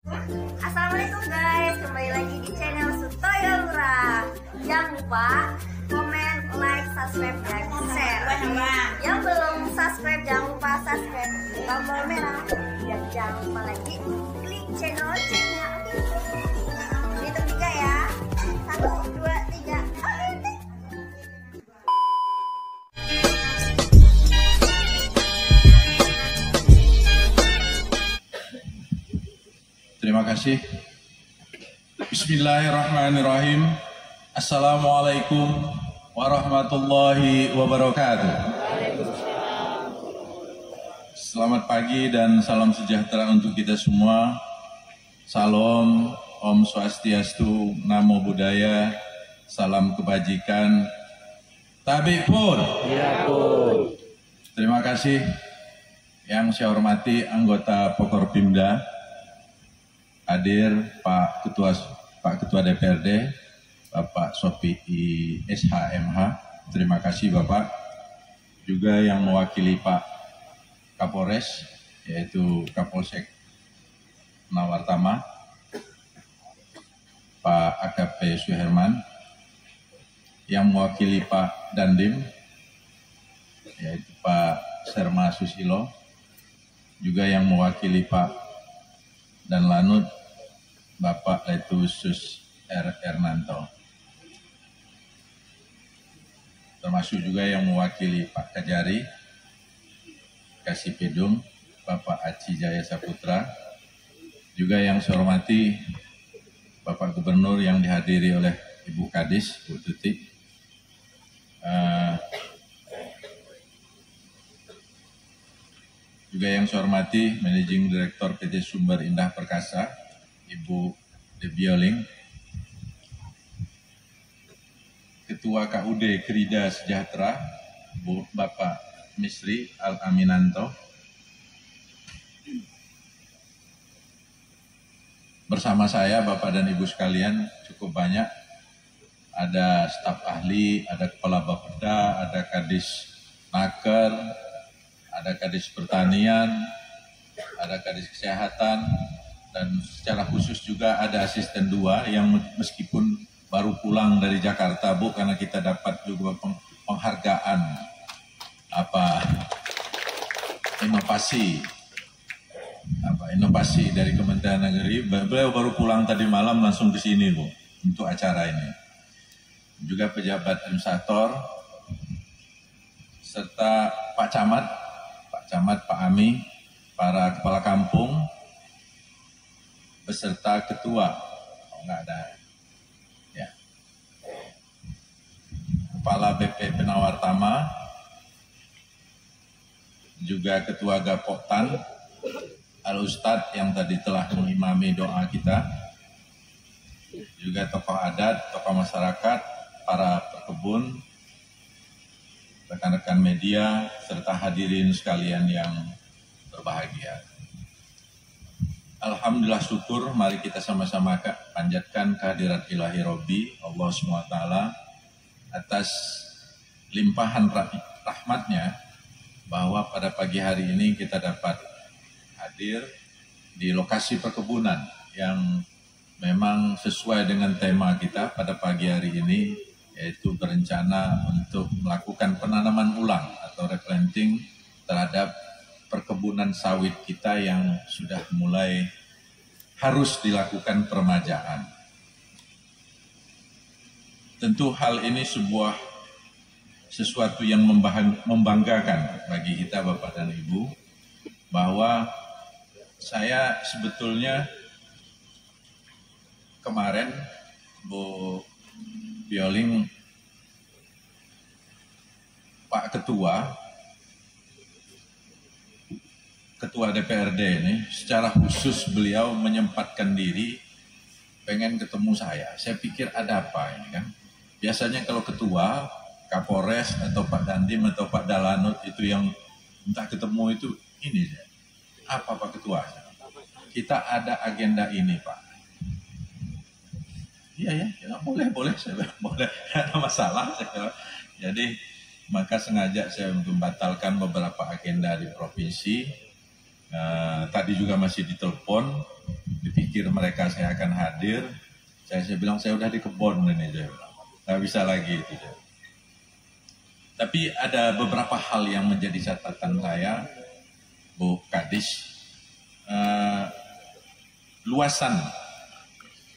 Assalamualaikum guys, kembali lagi di channel Sutoyo Lurah. Jangan lupa komen, like, subscribe, dan share. Yang belum subscribe jangan lupa subscribe tombol merah dan jangan lupa lagi klik channel loncengnya. Hitung 3 ya. 1, 2, 3. Terima kasih. Bismillahirrahmanirrahim. Assalamualaikum warahmatullahi wabarakatuh. Selamat pagi dan salam sejahtera untuk kita semua. Salam, Om Swastiastu, Namo Buddhaya, salam kebajikan. Tabik pun. Terima kasih. Yang saya hormati anggota Forkopimda, hadir Pak Ketua DPRD, Bapak Sopi SHMH. Terima kasih Bapak. Juga yang mewakili Pak Kapolres, yaitu Kapolsek Nawartama, Pak AKP Suherman. Yang mewakili Pak Dandim, yaitu Pak Serma Susilo. Juga yang mewakili Pak dan Lanut, Bapak Letusus Hernanto. Termasuk juga yang mewakili Pak Kajari, Kasih Pedung, Bapak Aci Jaya Saputra. Juga yang saya hormati Bapak Gubernur yang dihadiri oleh Ibu Kadis, Bu Tuti. Juga yang saya hormati Managing Director PT Sumber Indah Perkasa, Ibu Debioling. Ketua KUD Krida Sejahtera, Bapak Misri Al-Aminanto. Bersama saya Bapak dan Ibu sekalian cukup banyak. Ada staf ahli, ada kepala Bapeda, ada Kadis Naker, ada Kadis Pertanian, ada Kadis Kesehatan, dan secara khusus juga ada asisten 2 yang meskipun baru pulang dari Jakarta, Bu, karena kita dapat juga penghargaan inovasi dari Kementerian Negeri. Beliau baru pulang tadi malam langsung ke sini, Bu, untuk acara ini. Juga pejabat administrator serta Pak Camat, Pak Ami, para kepala kampung, beserta ketua, enggak ada, ya, kepala BP Penawartama, juga ketua Gapoktan, Al-Ustadz yang tadi telah mengimami doa kita, juga tokoh adat, tokoh masyarakat, para pekebun, rekan-rekan media, serta hadirin sekalian yang berbahagia. Alhamdulillah syukur, mari kita sama-sama panjatkan kehadirat ilahi Robbi, Allah SWT, atas limpahan rahmatnya, bahwa pada pagi hari ini kita dapat hadir di lokasi perkebunan yang memang sesuai dengan tema kita pada pagi hari ini, yaitu berencana untuk melakukan penanaman ulang atau replanting terhadap perkebunan sawit kita yang sudah mulai harus dilakukan peremajaan. Tentu hal ini sesuatu yang membanggakan bagi kita Bapak dan Ibu, bahwa saya sebetulnya kemarin Bu Bioling, Pak Ketua DPRD ini, secara khusus beliau menyempatkan diri pengen ketemu saya. Saya pikir ada apa ini kan? Biasanya kalau ketua, Kapolres atau Pak Dandim atau Pak Dalanut itu yang minta ketemu itu ini. Apa Pak Ketua? Kita ada agenda ini Pak. Iya ya, boleh, saya bilang boleh, ada masalah. Jadi maka sengaja saya membatalkan beberapa agenda di provinsi. Tadi juga masih ditelepon dipikir mereka saya akan hadir. Saya bilang saya udah di kebon ini, saya bilang. Nggak bisa lagi itu. Tapi ada beberapa hal yang menjadi catatan saya, Bu Kadis. Luasan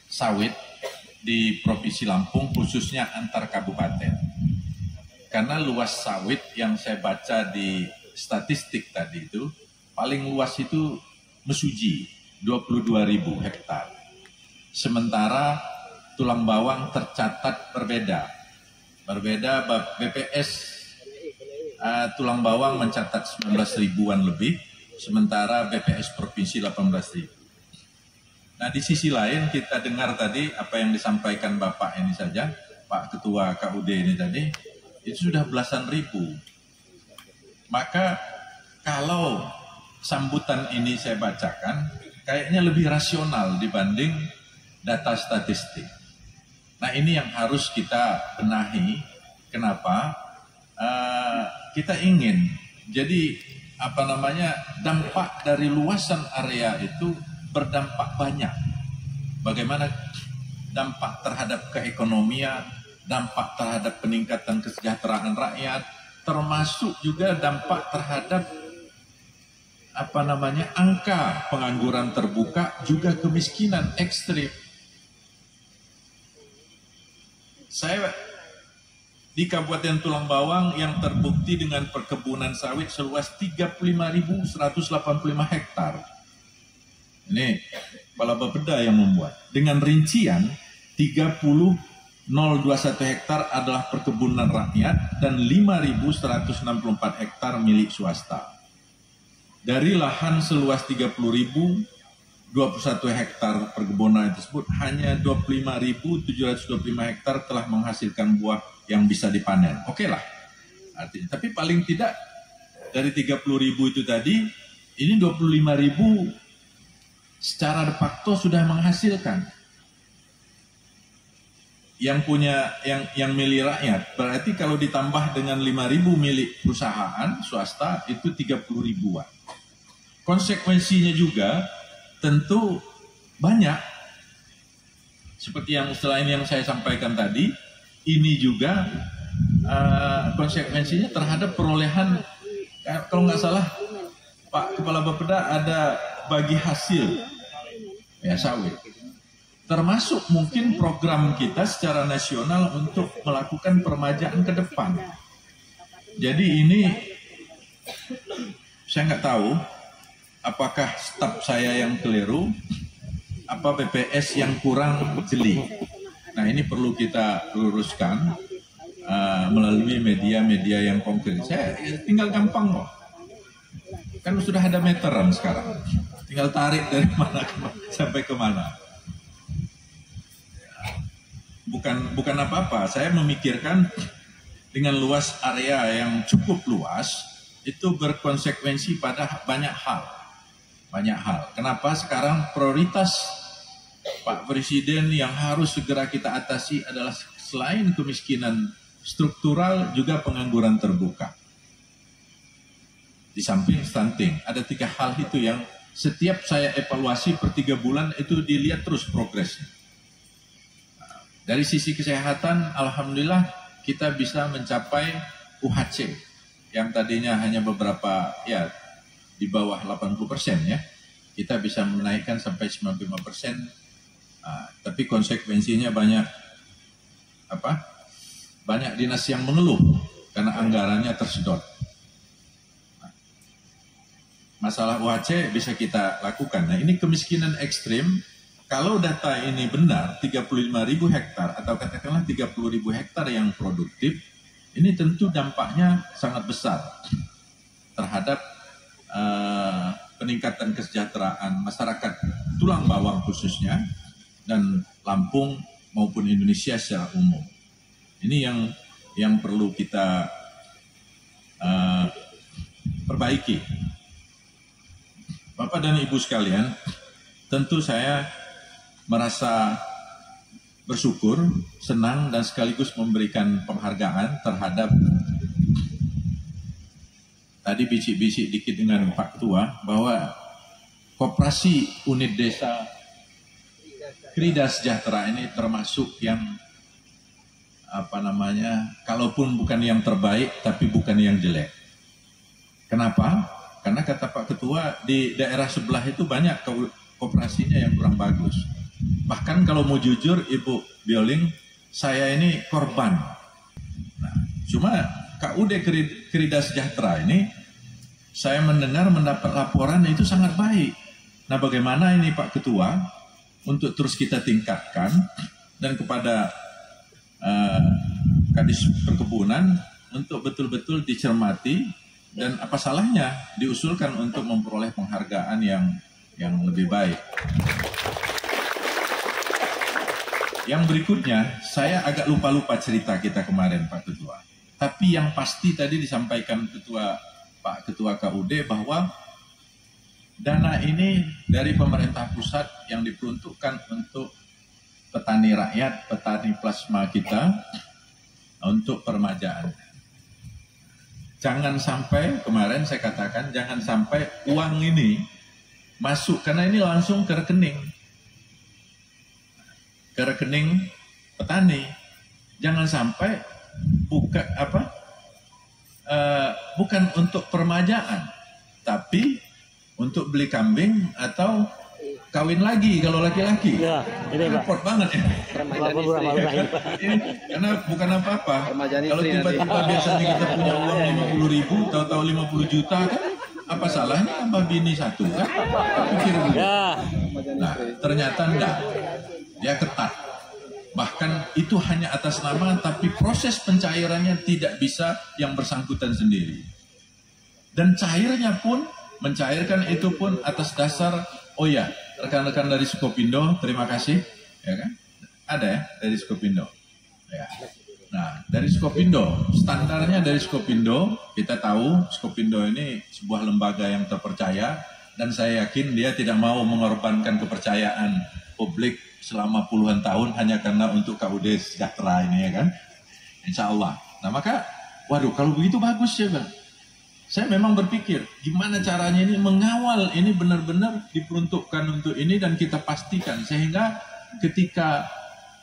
sawit di Provinsi Lampung khususnya antar kabupaten. Karena luas sawit yang saya baca di statistik tadi itu, paling luas itu Mesuji, 22.000 hektar. Sementara tulang bawang tercatat berbeda. BPS tulang bawang mencatat 19 ribuan lebih, sementara BPS Provinsi 18.000. Nah di sisi lain kita dengar tadi apa yang disampaikan Bapak ini saja, Pak Ketua KUD ini tadi, itu sudah belasan ribu. Maka kalau sambutan ini saya bacakan, kayaknya lebih rasional dibanding data statistik. Nah ini yang harus kita benahi. Kenapa? Kita ingin, jadi dampak dari luasan area itu berdampak banyak. Bagaimana dampak terhadap keekonomian, dampak terhadap peningkatan kesejahteraan rakyat, termasuk juga dampak terhadap angka pengangguran terbuka, juga kemiskinan ekstrim. Saya di Kabupaten Tulang Bawang yang terbukti dengan perkebunan sawit seluas 35.185 hektar. Ini Kepala Bapeda yang membuat. Dengan rincian 30.021 hektar adalah perkebunan rakyat dan 5.164 hektar milik swasta. Dari lahan seluas 30.021 hektar perkebunan tersebut, hanya 25.725 hektar telah menghasilkan buah yang bisa dipanen. Oke lah. Artinya, tapi paling tidak dari 30.000 itu tadi, ini 25.000 secara de facto sudah menghasilkan. Yang punya yang milik rakyat, berarti kalau ditambah dengan 5.000 milik perusahaan swasta itu 30.000-an. Konsekuensinya juga tentu banyak. Seperti yang selain yang saya sampaikan tadi, ini juga konsekuensinya terhadap perolehan, kalau nggak salah Pak Kepala Bapeda ada bagi hasil ya sawit. Termasuk mungkin program kita secara nasional untuk melakukan permajaan ke depan. Jadi ini saya nggak tahu apakah staf saya yang keliru, apa BPS yang kurang jeli. Nah ini perlu kita luruskan melalui media-media yang konkret. Saya tinggal gampang kok. Kan sudah ada meteran sekarang. Tinggal tarik dari mana sampai ke mana. Bukan apa-apa. Saya memikirkan dengan luas area yang cukup luas itu berkonsekuensi pada banyak hal. Kenapa sekarang prioritas Pak Presiden yang harus segera kita atasi adalah selain kemiskinan struktural juga pengangguran terbuka. Di samping stunting, ada 3 hal itu yang setiap saya evaluasi per 3 bulan itu dilihat terus progresnya. Dari sisi kesehatan, alhamdulillah kita bisa mencapai UHC yang tadinya hanya beberapa ya di bawah 80% ya, kita bisa menaikkan sampai 95%. Tapi konsekuensinya banyak dinas yang mengeluh karena anggarannya tersedot. Masalah UHC bisa kita lakukan. Nah ini kemiskinan ekstrim, kalau data ini benar 35.000 hektar atau katakanlah 30.000 hektar yang produktif, ini tentu dampaknya sangat besar terhadap peningkatan kesejahteraan masyarakat Tulang Bawang khususnya dan Lampung maupun Indonesia secara umum. Ini yang perlu kita perbaiki. Bapak dan Ibu sekalian, tentu saya merasa bersyukur, senang dan sekaligus memberikan penghargaan terhadap tadi bisik-bisik dikit dengan Pak Ketua bahwa Koperasi Unit Desa Krida Sejahtera ini termasuk yang kalaupun bukan yang terbaik tapi bukan yang jelek. Kenapa? Karena kata Pak Ketua di daerah sebelah itu banyak koperasinya yang kurang bagus. Bahkan kalau mau jujur Ibu Bioling, saya ini korban. Nah, cuma KUD Krida Sejahtera ini saya mendapat laporan itu sangat baik. Nah, bagaimana ini Pak Ketua untuk terus kita tingkatkan dan kepada Kadis Perkebunan untuk betul-betul dicermati dan apa salahnya diusulkan untuk memperoleh penghargaan yang lebih baik. Yang berikutnya, saya agak lupa cerita kita kemarin Pak Ketua. Tapi yang pasti tadi disampaikan Pak Ketua KUD bahwa dana ini dari pemerintah pusat yang diperuntukkan untuk petani rakyat, petani plasma kita untuk permajaan. Jangan sampai, kemarin saya katakan, jangan sampai uang ini masuk, karena ini langsung ke rekening petani. Jangan sampai bukan untuk permajaan, tapi untuk beli kambing atau kawin lagi kalau laki-laki. Ya, ini repot banget ya. Ini karena bukan apa-apa. Kalau tiba-tiba biasanya kita punya uang 50.000, tahu-tahu 50 juta kan, apa salahnya tambah bini satu kan? Pikir dulu. Nah, ternyata enggak. Dia ketat. Bahkan itu hanya atas nama, tapi proses pencairannya tidak bisa yang bersangkutan sendiri. Dan cairnya pun, mencairkan itu pun atas dasar, oh ya, rekan-rekan dari Skopindo, terima kasih, ya kan? Ada ya dari Skopindo. Ya. Nah, dari Skopindo, standarnya dari Skopindo, kita tahu Skopindo ini sebuah lembaga yang terpercaya, dan saya yakin dia tidak mau mengorbankan kepercayaan publik selama puluhan tahun hanya karena untuk KUD Sejahtera ini, ya kan? Insya Allah. Nah, maka, waduh, kalau begitu bagus ya, Bang. Saya memang berpikir, gimana caranya ini mengawal ini benar-benar diperuntukkan untuk ini dan kita pastikan. Sehingga ketika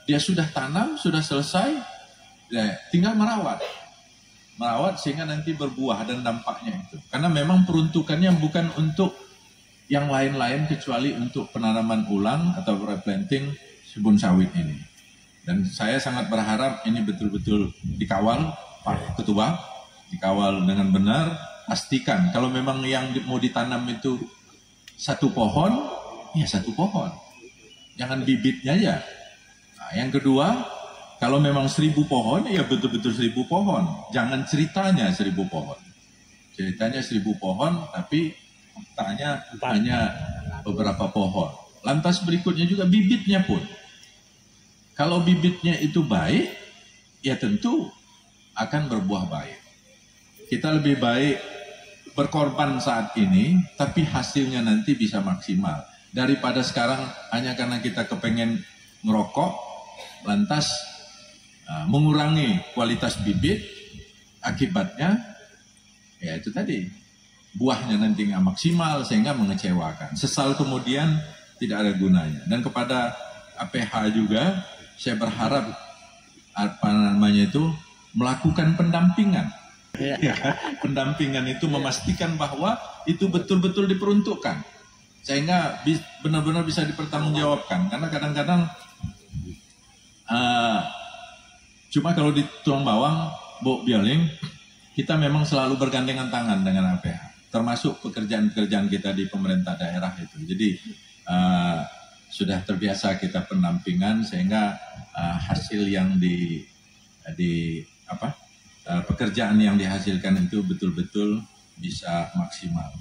dia sudah tanam, sudah selesai, ya, tinggal merawat. Merawat sehingga nanti berbuah dan dampaknya itu. Karena memang peruntukannya bukan untuk yang lain-lain kecuali untuk penanaman ulang atau replanting kebun sawit ini. Dan saya sangat berharap ini betul-betul dikawal, Pak Ketua, dikawal dengan benar. Pastikan kalau memang yang mau ditanam itu satu pohon, ya satu pohon. Jangan bibitnya ya. Nah, yang kedua, kalau memang 1000 pohon, ya betul-betul 1000 pohon. Jangan ceritanya 1000 pohon. Ceritanya 1000 pohon, tapi faktanya hanya beberapa pohon. Lantas berikutnya juga bibitnya pun. Kalau bibitnya itu baik, ya tentu akan berbuah baik. Kita lebih baik berkorban saat ini, tapi hasilnya nanti bisa maksimal. Daripada sekarang hanya karena kita kepengen ngerokok, lantas mengurangi kualitas bibit, akibatnya ya itu tadi, buahnya nanti nggak maksimal sehingga mengecewakan. Sesal kemudian tidak ada gunanya. Dan kepada APH juga, saya berharap melakukan pendampingan. Ya, pendampingan itu memastikan bahwa itu betul-betul diperuntukkan sehingga benar-benar bisa dipertanggungjawabkan. Karena kadang-kadang cuma kalau di tuang bawang, Bu Bioling, kita memang selalu bergandengan tangan dengan APH, termasuk pekerjaan-pekerjaan kita di pemerintah daerah itu. Jadi sudah terbiasa kita pendampingan sehingga hasil yang pekerjaan yang dihasilkan itu betul-betul bisa maksimal.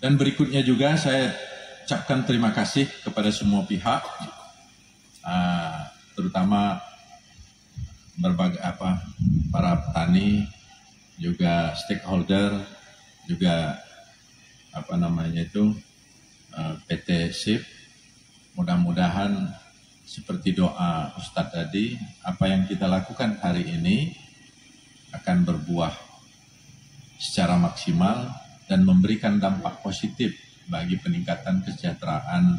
Dan berikutnya juga saya ucapkan terima kasih kepada semua pihak, terutama para petani, juga stakeholder, juga PT SIP. Mudah-mudahan seperti doa Ustadz tadi, apa yang kita lakukan hari ini akan berbuah secara maksimal dan memberikan dampak positif bagi peningkatan kesejahteraan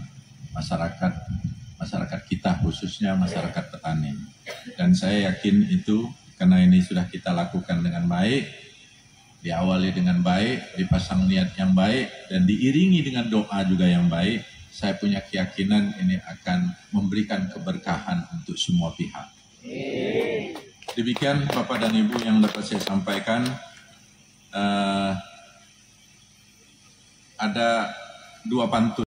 masyarakat kita, khususnya masyarakat petani. Dan saya yakin itu karena ini sudah kita lakukan dengan baik, diawali dengan baik, dipasang niat yang baik, dan diiringi dengan doa juga yang baik. Saya punya keyakinan ini akan memberikan keberkahan untuk semua pihak. Demikian Bapak dan Ibu yang dapat saya sampaikan. Ada 2 pantun